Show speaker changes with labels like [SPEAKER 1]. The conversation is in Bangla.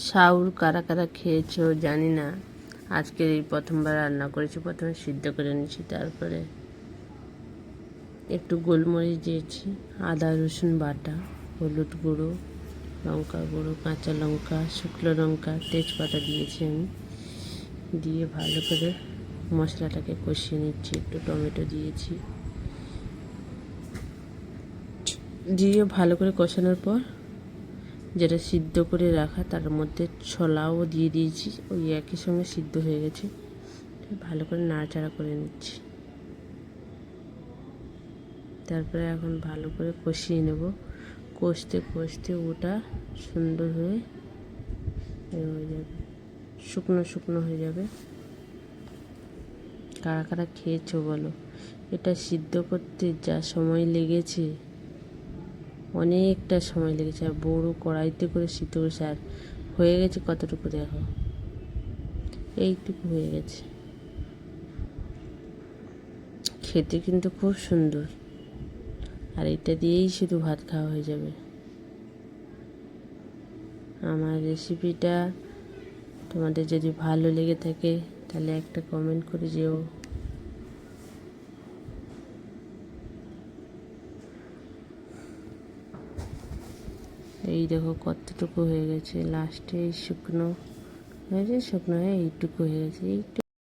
[SPEAKER 1] সাউর কারা কারা খেয়েছো জানি না। আজকে এই প্রথমবার রান্না করেছি। প্রথমে সিদ্ধ করে নিয়েছি, তারপরে একটু গোলমরিচ দিয়েছি, আদা রসুন বাটা, হলুদ গুঁড়ো, লঙ্কা গুঁড়ো, কাঁচা লঙ্কা, শুকনো লঙ্কা, তেজপাতা দিয়েছি আমি। দিয়ে ভালো করে মশলাটাকে কষিয়ে নিচ্ছি। একটু টমেটো দিয়েছি, দিয়ে ভালো করে কষানোর পর যেটা সিদ্ধ করে রাখা তার মধ্যে ছোলাও দিয়ে দিয়েছি। ওই একই সঙ্গে সিদ্ধ হয়ে গেছে। ভালো করে নাড়াচাড়া করে নিচ্ছি। তারপরে এখন ভালো করে কষিয়ে নেব। কষতে কষতে ওটা সুন্দর হয়ে যাবে, শুকনো শুকনো হয়ে যাবে। কারা কারা খেয়েছো বলো। এটা সিদ্ধ করতে যা সময় লেগেছে, অনেকটা সময় লেগেছে। আর বড় কড়াইতে করে সিদ্ধ করেছে। আর হয়ে গেছে কতটুকু দেখো, এইটুকু হয়ে গেছে। খেতে কিন্তু খুব সুন্দর। আর এটা দিয়েই শুধু ভাত খাওয়া হয়ে যাবে। আমার রেসিপিটা তোমাদের যদি ভালো লেগে থাকে তাহলে একটা কমেন্ট করে যেও। এই দেখো কতটুকু হয়ে গেছে। লাস্টে শুকনো হয়েছে, শুকনো হয়ে এইটুকু হয়ে গেছে। এইটুকু